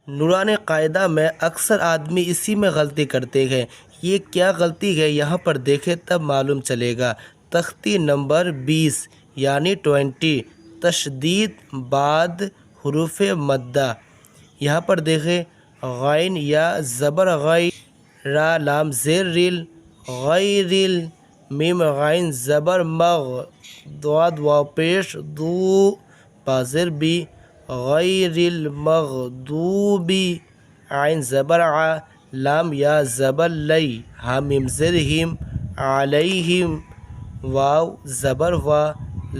نورانی قاعدہ میں اکثر آدمی اسی میں غلطی کرتے ہیں۔ یہ کیا غلطی ہے یہاں پر دیکھیں تب معلوم چلے گا۔ تختی نمبر 20 یعنی 20، تشدید بعد حروف مدہ۔ یہاں پر دیکھیں غین یا زبر غی، را لام زیر ریل، غیرل، میم غین زبر مغ، ضاد واو پیش دو، بازر بی، غیر المغضوبی، عین زبر ع، لام یا زبر لی، ہا میم زر ہم، علیہم، واو زبر و،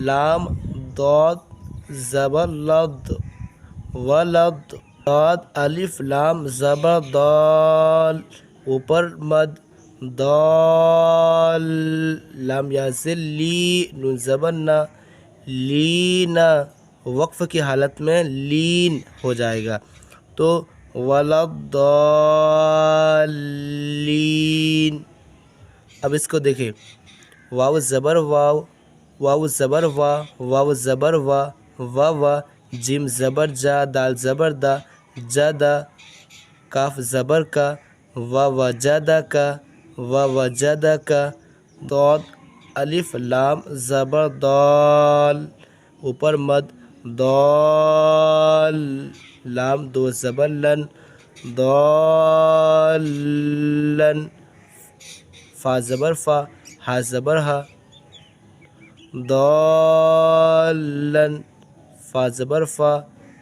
لام ضاد زبر لد، ولد، ضاد الف لام زبر دال، اوپر مد، دال، لام یا زر لی، نون زبر نا، لینا، وقف کی حالت میں لین ہو جائے گا تو ولداللین۔ اب اس کو دیکھیں، واو زبر واو، واو زبر وا، واو زبر وا، و، جیم زبر جا، دال زبر دا، جدا، کاف زبر کا، وجدا کا، وجدا کا، ضاد الف لام زبر دال، اوپر مد، دال، لام دو زبر لن، دالن، فا زبر فا، ہا زبر ہا، دالن، فا زبر فا،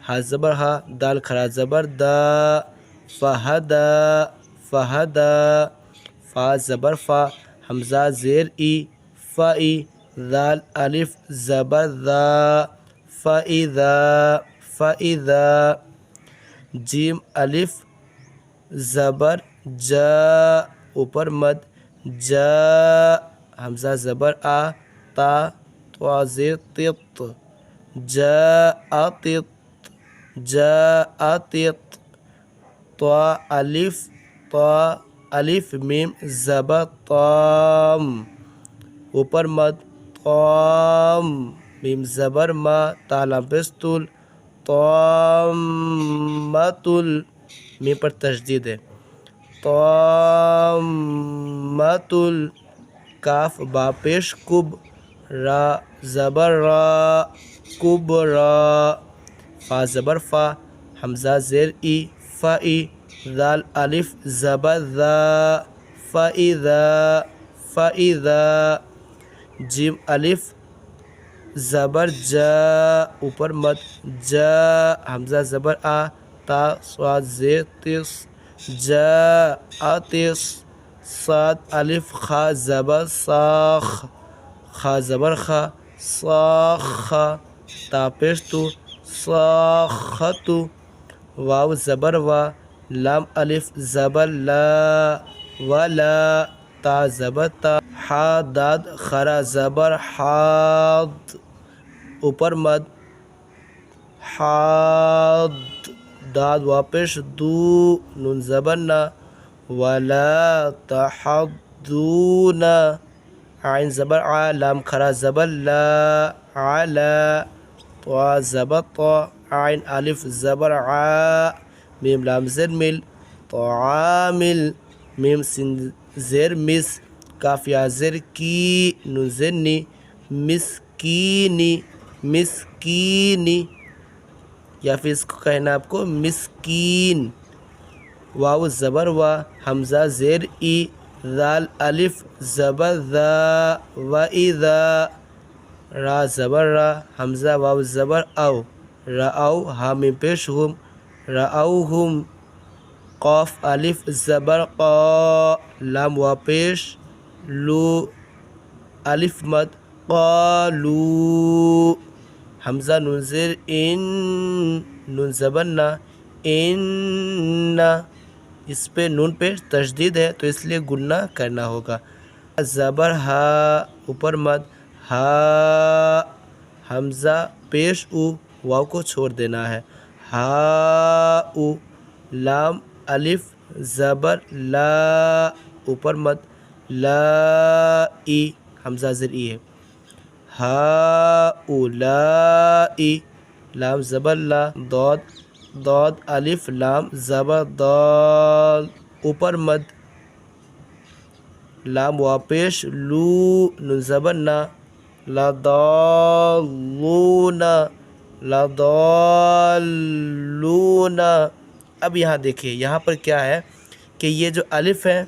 ہا زبر ہا، دال کھڑا زبر دا، فہدا، فہدا، فا زبر فا، حمزہ زیر ای، فای، ذال الف زبر ذا، فاذا، فاذا، جیم الف زبر جا، اوپر مد، جا، حمزہ زبر آ، تا، طا زیر تط، جاءت، جاءت، طا الف، طا الف میم زبر طام، اوپر مد، طام، میم زبر ما، تا لام پستول، طامتل، میم پر تشدید ہے، طامتل، کاف با پیش کب، را زبر را، کبرا، فا زبر فا، حمزہ زیر ای، فای، ذال الف زبر ذا، فاذا، فاذا، جیم الف زبر جا، اوپر مد، جا، حمزہ زبر آ، تا صاد زیر تس، جا آتس، صاد الف خا زبر ساخ، خا زبر خا، صاخ، تا پیش تو، صاخت، واو زبر وا، لام الف زبر لا، ولا، تا زبر تا، حا داد خرا زبر حاض، اوپر مد، حاض، داد واپش دو، نون زبر نا، ولا تحضون، عین زبر ع، لام کھرا زبر لا، علا، طا زبر طا، عین الف زبر ع، میم لام زر مل، طعامل، میم سین زیر مس، کاف یا زر کی، نون زر نی، مسکینی، مسکینی، یا پھر اس کو کہنا آپ کو مسکین، واو زبر وا، حمزہ زیر ای، ذال الف زبر ذا، وَإِذَا، را زبر را، حمزہ واو زبر او، رأو، ہا میم پیش ہم، رأوہم، قاف الف زبر قا، لام وا پیش لو، الف مد، قالو، حمزہ نون زیر ان، نون زبر نا، ان، اس پہ نون پہ تشدید ہے تو اس لیے گننا کرنا ہوگا، زبر ہا، اوپر مد، ہا، حمزہ پیش او، واو کو چھوڑ دینا ہے، ہا او، لام الف زبر لا، اوپر مد، لا ای، حمزہ زر ای ہے، ہا اولائی، لام زبر لا، ضاد داد الف لام زبر دال اوپر مد لام واپش لو نون زبر نا لضالون لضالون۔ اب یہاں دیکھیے یہاں پر کیا ہے کہ یہ جو الف ہے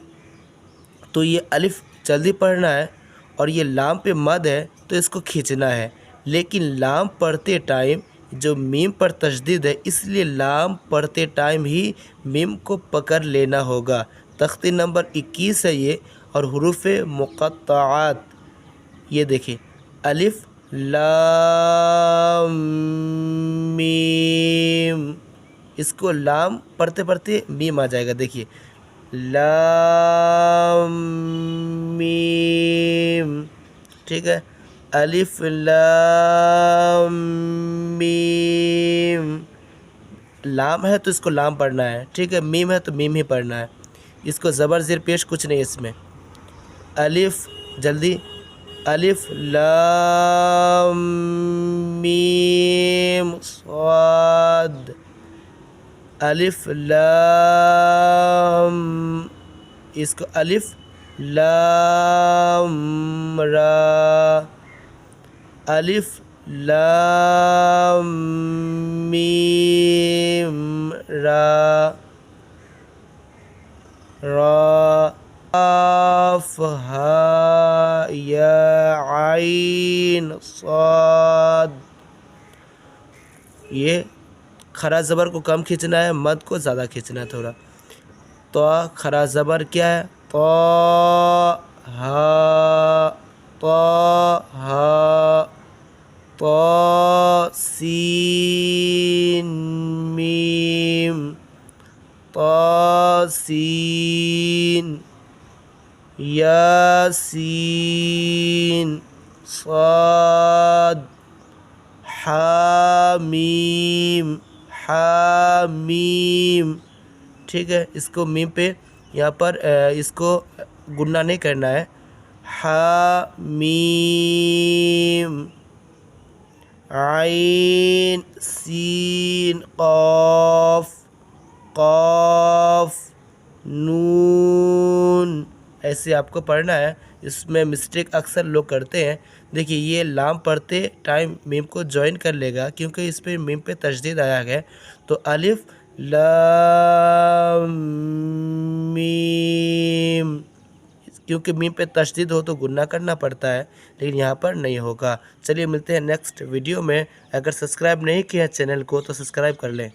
تو یہ الف جلدی پڑھنا ہے اور یہ لام پہ مد ہے تو اس کو کھینچنا ہے، لیکن لام پڑھتے ٹائم جو میم پر تشدید ہے اس لیے لام پڑھتے ٹائم ہی میم کو پکڑ لینا ہوگا۔ تختی نمبر 21 ہے یہ، اور حروف مقطعات یہ دیکھیں الف لام میم، اس کو لام پڑھتے پڑھتے میم آ جائے گا، دیکھیے لام میم، ٹھیک ہے، الف لام میم، لام ہے تو اس کو لام پڑھنا ہے، ٹھیک ہے، میم ہے تو میم ہی پڑھنا ہے، اس کو زبر زیر پیش کچھ نہیں اس میں۔ الف جلدی الف لام میم صاد، الف لام، اس کو الف لام را، الف لام میم را، را قاف ہا یا عین صاد۔ یہ کھڑا زبر کو کم کھینچنا ہے، مد کو زیادہ کھینچنا ہے تھوڑا۔ تو کھڑا زبر کیا ہے؟ تو ہا، تو ہا، تو سین میم، تو سین، یاسین صاد، حامیم، حامیم، ٹھیک ہے، اس کو میم پہ یہاں پر اس کو گننا نہیں کرنا ہے، حامیم، عین سین قاف، قاف نون، ایسے آپ کو پڑھنا ہے۔ اس میں مسٹیک اکثر لوگ کرتے ہیں، دیکھیے یہ لام پڑھتے ٹائم میم کو جوائن کر لے گا کیونکہ اس پہ میم پہ تشدید آیا ہے، تو الف لام میم، کیونکہ میم پہ تشدید ہو تو گننا کرنا پڑتا ہے، لیکن یہاں پر نہیں ہوگا۔ چلیے ملتے ہیں نیکسٹ ویڈیو میں، اگر سبسکرائب نہیں کیا چینل کو تو سبسکرائب کر لیں۔